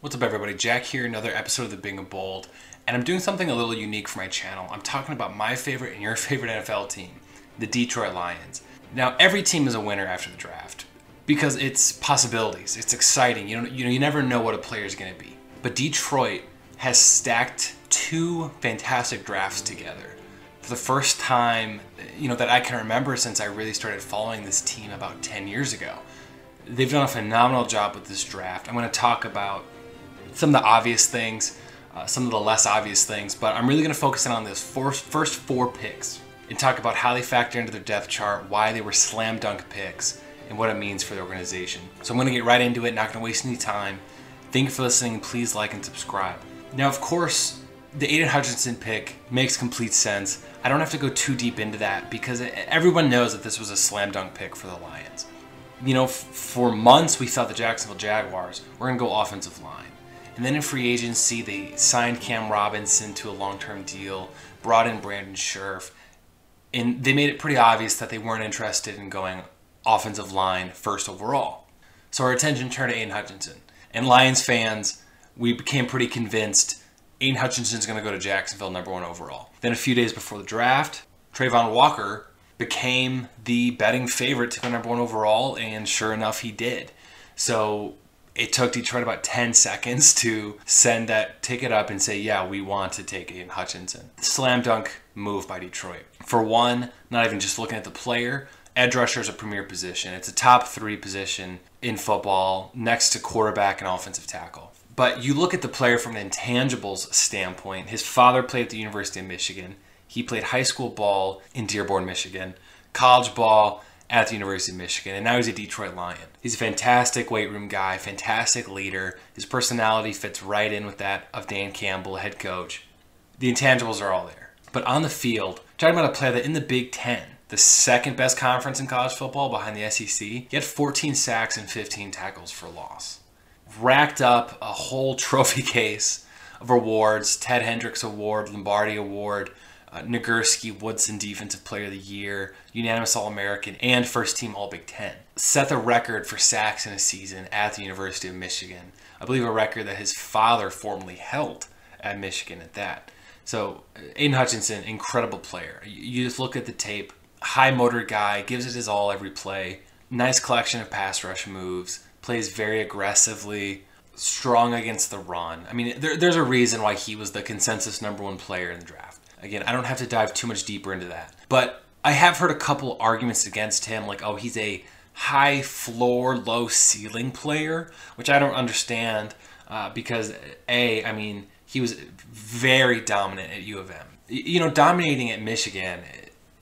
What's up everybody, Jack here, another episode of the Bing and Bold, and I'm doing something a little unique for my channel. I'm talking about my favorite and your favorite NFL team, the Detroit Lions. Now, every team is a winner after the draft because it's possibilities, it's exciting, you never know what a player is going to be. But Detroit has stacked two fantastic drafts together for the first time, that I can remember since I really started following this team about 10 years ago. They've done a phenomenal job with this draft. I'm going to talk about some of the obvious things, some of the less obvious things, but I'm really going to focus in on this first four picks and talk about how they factor into their depth chart, why they were slam dunk picks, and what it means for the organization. So I'm going to get right into it, not going to waste any time. Thank you for listening. Please like and subscribe. Now, of course, the Aiden Hutchinson pick makes complete sense. I don't have to go too deep into that because everyone knows that this was a slam dunk pick for the Lions. For months we thought the Jacksonville Jaguars were going to go offensive line. And then in free agency, they signed Cam Robinson to a long-term deal, brought in Brandon Scherff, and they made it pretty obvious that they weren't interested in going offensive line first overall. So our attention turned to Aiden Hutchinson. And Lions fans, we became pretty convinced Aiden Hutchinson's going to go to Jacksonville #1 overall. Then a few days before the draft, Trayvon Walker became the betting favorite to go #1 overall, and sure enough, he did. So it took Detroit about 10 seconds to send that ticket up and say, yeah, we want to take Aiden Hutchinson. Slam dunk move by Detroit. For one, not even just looking at the player, edge rusher is a premier position. It's a top 3 position in football next to quarterback and offensive tackle. But you look at the player from an intangibles standpoint. His father played at the University of Michigan. He played high school ball in Dearborn, Michigan, college ball at the University of Michigan, and now he's a Detroit Lion. He's a fantastic weight room guy, fantastic leader. His personality fits right in with that of Dan Campbell, head coach. The intangibles are all there. But on the field, talking about a player that in the Big Ten, the second best conference in college football behind the SEC, he had 14 sacks and 15 tackles for loss. Racked up a whole trophy case of awards, Ted Hendricks Award, Lombardi Award, Nagurski, Woodson Defensive Player of the Year, unanimous All-American, and first team All-Big Ten. Set the record for sacks in a season at the University of Michigan. I believe a record that his father formerly held at Michigan at that. So Aiden Hutchinson, incredible player. You just look at the tape, high motor guy, gives it his all every play, nice collection of pass rush moves, plays very aggressively, strong against the run. I mean, there's a reason why he was the consensus #1 player in the draft. Again, I don't have to dive too much deeper into that. But I have heard a couple arguments against him, like, oh, he's a high floor, low ceiling player, which I don't understand because, he was very dominant at U of M. Dominating at Michigan,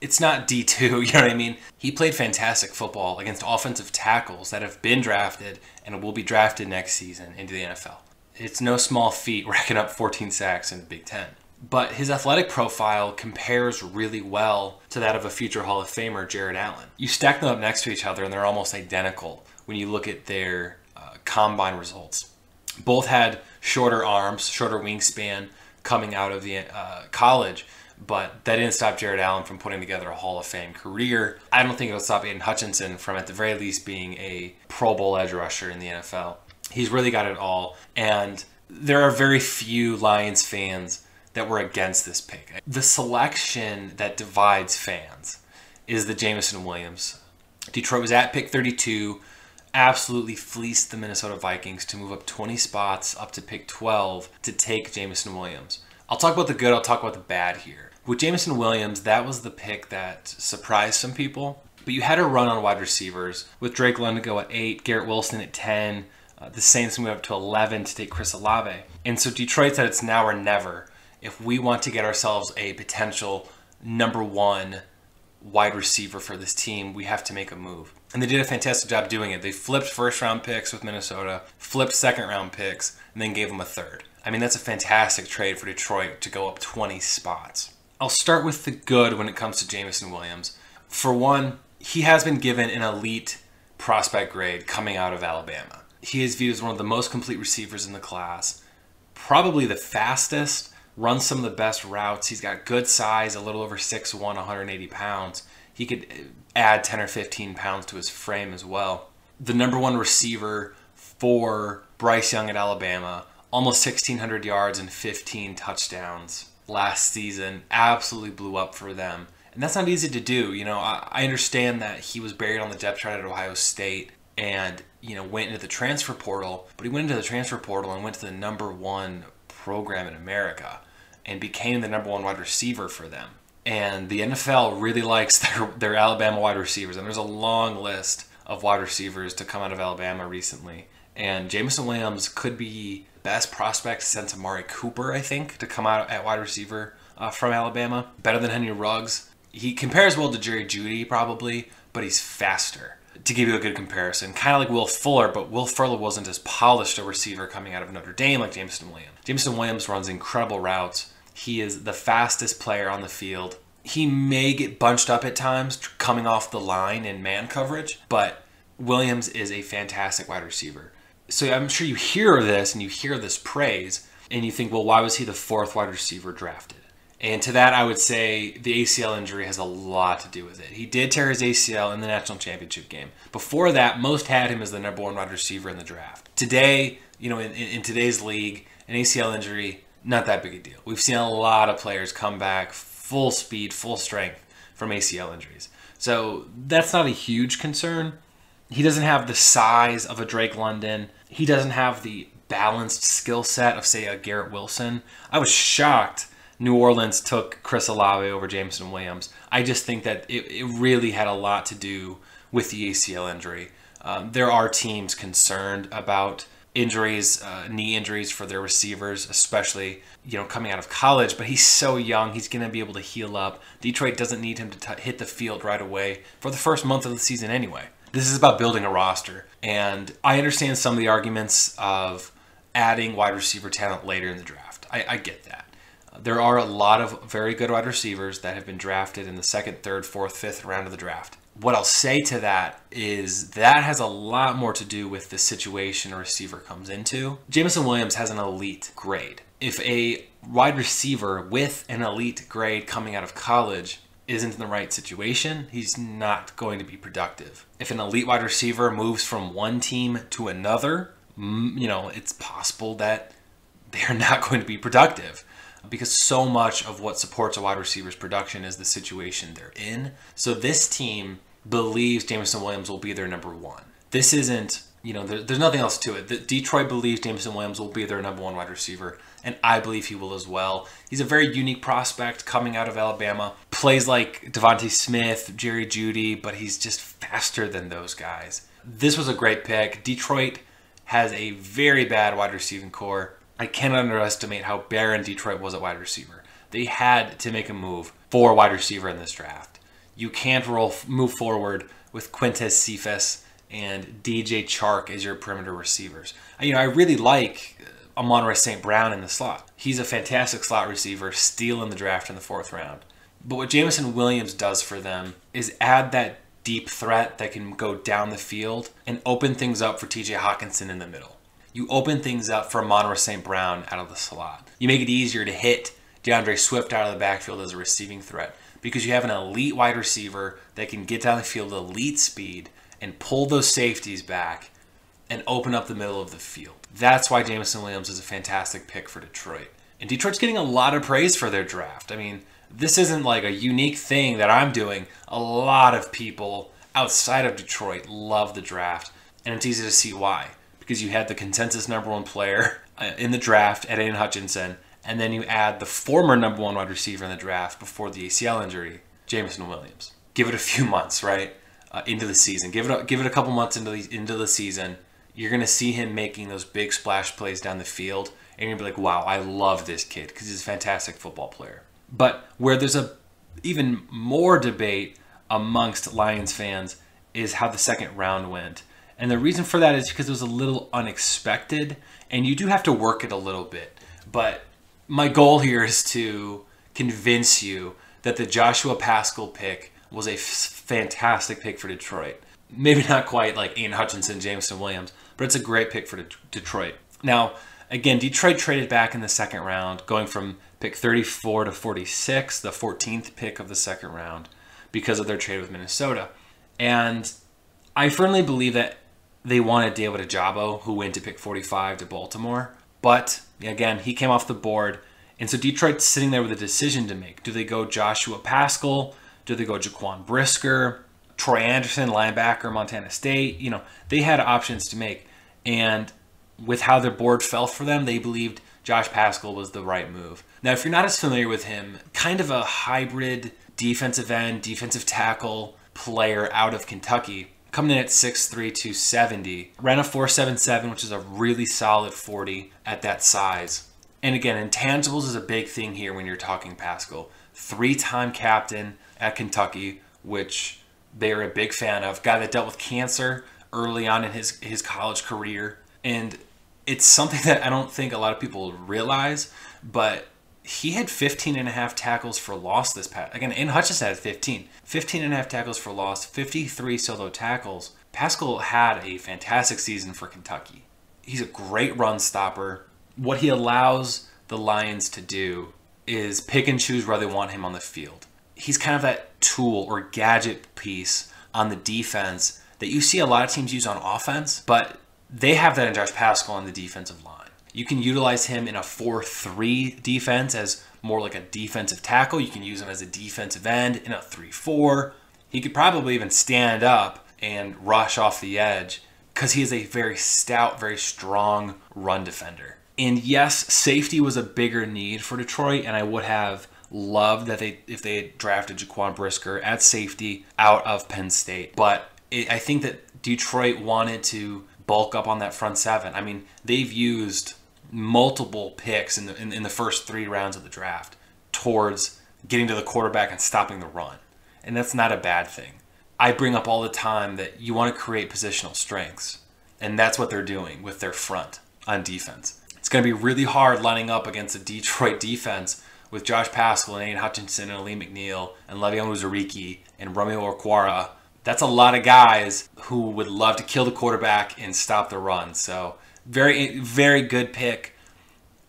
it's not D2, you know what I mean? He played fantastic football against offensive tackles that have been drafted and will be drafted next season into the NFL. It's no small feat racking up 14 sacks in the Big Ten. But his athletic profile compares really well to that of a future Hall of Famer, Jared Allen. You stack them up next to each other and they're almost identical when you look at their combine results. Both had shorter arms, shorter wingspan coming out of the college, but that didn't stop Jared Allen from putting together a Hall of Fame career. I don't think it'll stop Aiden Hutchinson from at the very least being a Pro Bowl edge rusher in the NFL. He's really got it all, and there are very few Lions fans that were against this pick. The selection that divides fans is the Jameson Williams. Detroit was at pick 32, absolutely fleeced the Minnesota Vikings to move up 20 spots up to pick 12 to take Jameson Williams. I'll talk about the good, I'll talk about the bad here. With Jameson Williams, that was the pick that surprised some people, but you had a run on wide receivers with Drake London go at 8, Garrett Wilson at 10, the Saints move up to 11 to take Chris Olave. And so Detroit said it's now or never. If we want to get ourselves a potential #1 wide receiver for this team, we have to make a move. And they did a fantastic job doing it. They flipped first-round picks with Minnesota, flipped second-round picks, and then gave them a third. I mean, that's a fantastic trade for Detroit to go up 20 spots. I'll start with the good when it comes to Jameson Williams. For one, he has been given an elite prospect grade coming out of Alabama. He is viewed as one of the most complete receivers in the class, probably the fastest, runs some of the best routes. He's got good size, a little over 6'1", 180 pounds. He could add 10 or 15 pounds to his frame as well. The #1 receiver for Bryce Young at Alabama, almost 1,600 yards and 15 touchdowns last season. Absolutely blew up for them. And that's not easy to do. You know, I understand that he was buried on the depth chart at Ohio State and, you know, went into the transfer portal. But he went into the transfer portal and went to the #1 program in America and became the #1 wide receiver for them. And the NFL really likes their Alabama wide receivers. And there's a long list of wide receivers to come out of Alabama recently. And Jameson Williams could be best prospect since Amari Cooper, I think, to come out at wide receiver from Alabama. Better than Henry Ruggs. He compares well to Jerry Jeudy probably, but he's faster. To give you a good comparison, kind of like Will Fuller, but Will Fuller wasn't as polished a receiver coming out of Notre Dame like Jameson Williams. Jameson Williams runs incredible routes. He is the fastest player on the field. He may get bunched up at times coming off the line in man coverage, but Williams is a fantastic wide receiver. So I'm sure you hear this and you hear this praise and you think, well, why was he the 4th wide receiver drafted? And to that, I would say the ACL injury has a lot to do with it. He did tear his ACL in the national championship game. Before that, most had him as the #1 wide receiver in the draft. Today, you know, in today's league, an ACL injury, not that big a deal. We've seen a lot of players come back full speed, full strength from ACL injuries. So that's not a huge concern. He doesn't have the size of a Drake London. He doesn't have the balanced skill set of, say, a Garrett Wilson. I was shocked New Orleans took Chris Olave over Jameson Williams. I just think that it really had a lot to do with the ACL injury. There are teams concerned about injuries, knee injuries for their receivers, especially, you know, coming out of college. But he's so young, he's going to be able to heal up. Detroit doesn't need him to hit the field right away for the first month of the season anyway. This is about building a roster. And I understand some of the arguments of adding wide receiver talent later in the draft. I get that. There are a lot of very good wide receivers that have been drafted in the 2nd, 3rd, 4th, 5th round of the draft. What I'll say to that is that has a lot more to do with the situation a receiver comes into. Jameson Williams has an elite grade. If a wide receiver with an elite grade coming out of college isn't in the right situation, he's not going to be productive. If an elite wide receiver moves from one team to another, you know, it's possible that they're not going to be productive, because so much of what supports a wide receiver's production is the situation they're in. So this team believes Jameson Williams will be their #1. This isn't, you know, there's nothing else to it. Detroit believes Jameson Williams will be their #1 wide receiver, and I believe he will as well. He's a very unique prospect coming out of Alabama. Plays like Devontae Smith, Jerry Jeudy, but he's just faster than those guys. This was a great pick. Detroit has a very bad wide receiving core. I cannot underestimate how barren Detroit was at wide receiver. They had to make a move for a wide receiver in this draft. You can't move forward with Quintez Cephas and DJ Chark as your perimeter receivers. You know, I really like Amon-Ra St. Brown in the slot. He's a fantastic slot receiver, steal in the draft in the 4th round. But what Jameson Williams does for them is add that deep threat that can go down the field and open things up for TJ Hawkinson in the middle. You open things up for Amon-Ra St. Brown out of the slot. You make it easier to hit DeAndre Swift out of the backfield as a receiving threat because you have an elite wide receiver that can get down the field at elite speed and pull those safeties back and open up the middle of the field. That's why Jameson Williams is a fantastic pick for Detroit. And Detroit's getting a lot of praise for their draft. I mean, this isn't like a unique thing that I'm doing. A lot of people outside of Detroit love the draft, and it's easy to see why. Because you had the consensus #1 player in the draft at Aiden Hutchinson, and then you add the former #1 wide receiver in the draft before the ACL injury, Jameson Williams. Give it a few months, right, into the season. Give it a couple months into the season. You're going to see him making those big splash plays down the field, and you're going to be like, wow, I love this kid because he's a fantastic football player. But where there's a even more debate amongst Lions fans is how the 2nd round went. And the reason for that is because it was a little unexpected, and you do have to work it a little bit. But my goal here is to convince you that the Joshua Paschal pick was a fantastic pick for Detroit. Maybe not quite like Aiden Hutchinson, Jameson Williams, but it's a great pick for Detroit. Now, again, Detroit traded back in the 2nd round, going from pick 34 to 46, the 14th pick of the 2nd round, because of their trade with Minnesota. And I firmly believe that they wanted David Ojabo, who went to pick 45 to Baltimore. But again, he came off the board. And so Detroit's sitting there with a decision to make. Do they go Joshua Pascal? Do they go Jaquan Brisker? Troy Anderson, linebacker, Montana State? They had options to make. And with how their board fell for them, they believed Josh Pascal was the right move. Now, if you're not as familiar with him, kind of a hybrid defensive end, defensive tackle player out of Kentucky, coming in at 6'3", 270. Ran a 4.77, which is a really solid 40 at that size. And again, intangibles is a big thing here when you're talking Pascal. 3-time captain at Kentucky, which they are a big fan of. Guy that dealt with cancer early on in his college career. And it's something that I don't think a lot of people realize, but he had 15 and a half tackles for loss this past. Again, Aiden Hutchinson had 15. 15 and a half tackles for loss, 53 solo tackles. Pascal had a fantastic season for Kentucky. He's a great run stopper. What he allows the Lions to do is pick and choose where they want him on the field. He's kind of that tool or gadget piece on the defense that you see a lot of teams use on offense, but they have that in Josh Pascal on the defensive line. You can utilize him in a 4-3 defense as more like a defensive tackle. You can use him as a defensive end in a 3-4. He could probably even stand up and rush off the edge because he is a very stout, very strong run defender. And yes, safety was a bigger need for Detroit, and I would have loved that if they had drafted Jaquan Brisker at safety out of Penn State. But I think that Detroit wanted to bulk up on that front seven. I mean, they've used multiple picks in the first 3 rounds of the draft towards getting to the quarterback and stopping the run. And that's not a bad thing. I bring up all the time that you want to create positional strengths, and that's what they're doing with their front on defense. It's going to be really hard lining up against a Detroit defense with Josh Pascal and Aiden Hutchinson and Ali McNeil and Le'Veon Uzurike and Romeo Okwara. That's a lot of guys who would love to kill the quarterback and stop the run. So very, very good pick.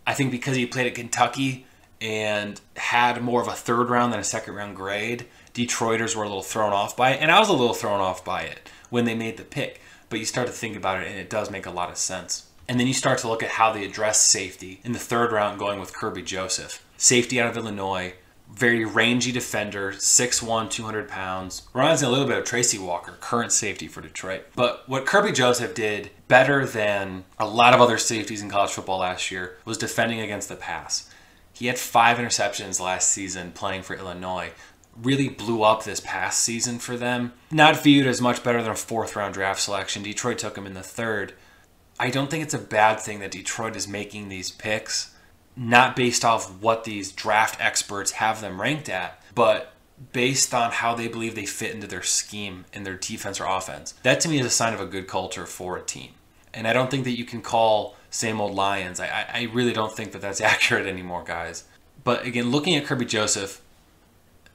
I think because he played at Kentucky and had more of a 3rd round than a 2nd round grade, Detroiters were a little thrown off by it. And I was a little thrown off by it when they made the pick. But you start to think about it, and it does make a lot of sense. And then you start to look at how they address safety. In the 3rd round, going with Kirby Joseph. Safety out of Illinois. Very rangy defender, 6'1", 200 pounds. Reminds me a little bit of Tracy Walker, current safety for Detroit. But what Kirby Joseph did better than a lot of other safeties in college football last year was defending against the pass. He had 5 interceptions last season playing for Illinois. Really blew up this past season for them. Not viewed as much better than a 4th round draft selection. Detroit took him in the 3rd. I don't think it's a bad thing that Detroit is making these picks, not based off what these draft experts have them ranked at, but based on how they believe they fit into their scheme in their defense or offense. That to me is a sign of a good culture for a team. And I don't think that you can call same old Lions. I really don't think that that's accurate anymore, guys. But again, looking at Kirby Joseph,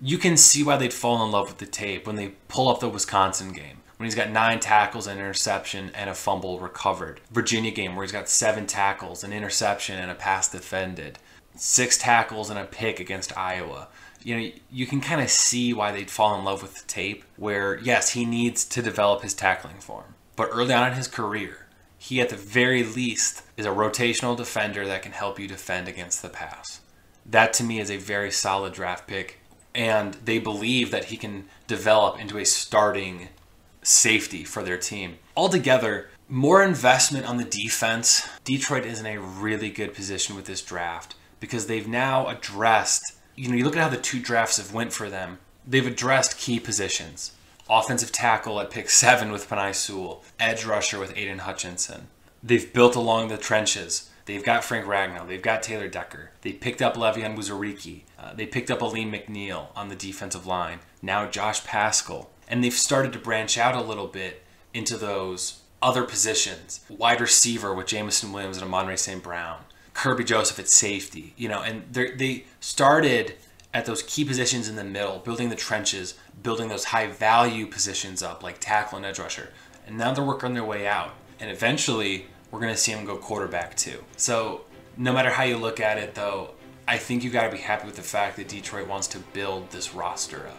you can see why they'd fall in love with the tape when they pull up the Wisconsin game, when he's got 9 tackles, an interception, and a fumble recovered. Virginia game where he's got 7 tackles, an interception, and a pass defended. 6 tackles and a pick against Iowa. You can kind of see why they'd fall in love with the tape, where, yes, he needs to develop his tackling form. But early on in his career, he at the very least is a rotational defender that can help you defend against the pass. That to me is a very solid draft pick, and they believe that he can develop into a starting safety for their team. Altogether, more investment on the defense. Detroit is in a really good position with this draft because they've now addressed, you look at how the 2 drafts have went for them. They've addressed key positions. Offensive tackle at pick 7 with Penei Sewell. Edge rusher with Aiden Hutchinson. They've built along the trenches. They've got Frank Ragnow. They've got Taylor Decker. They picked up Le'Veon Uzurike. They picked up Aleem McNeil on the defensive line. Now Josh Pascal. And they've started to branch out a little bit into those other positions. Wide receiver with Jamison Williams and Amon-Ra St. Brown. Kirby Joseph at safety. And they started at those key positions in the middle, building the trenches, building those high-value positions up, like tackle and edge rusher. And now they're working their way out. And eventually, we're going to see them go quarterback too. So no matter how you look at it, though, I think you got to be happy with the fact that Detroit wants to build this roster up.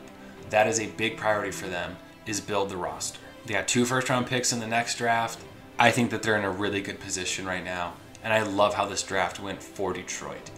That is a big priority for them, is build the roster. They got 2 first-round picks in the next draft. I think that they're in a really good position right now. and I love how this draft went for Detroit.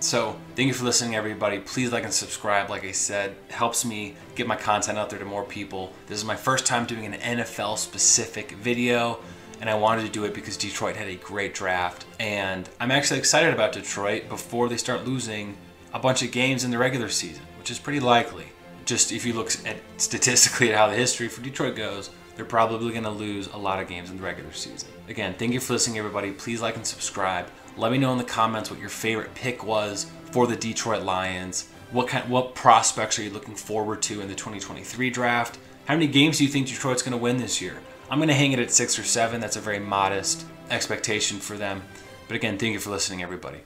So thank you for listening, everybody. Please like and subscribe. Like I said, it helps me get my content out there to more people. This is my first time doing an NFL specific video, and I wanted to do it because Detroit had a great draft. And I'm actually excited about Detroit before they start losing a bunch of games in the regular season, which is pretty likely. Just if you look at statistically at how the history for Detroit goes, they're probably going to lose a lot of games in the regular season. Again, thank you for listening, everybody. Please like and subscribe. Let me know in the comments what your favorite pick was for the Detroit Lions. What prospects are you looking forward to in the 2023 draft? How many games do you think Detroit's going to win this year? I'm going to hang it at 6 or 7. That's a very modest expectation for them. But again, thank you for listening, everybody.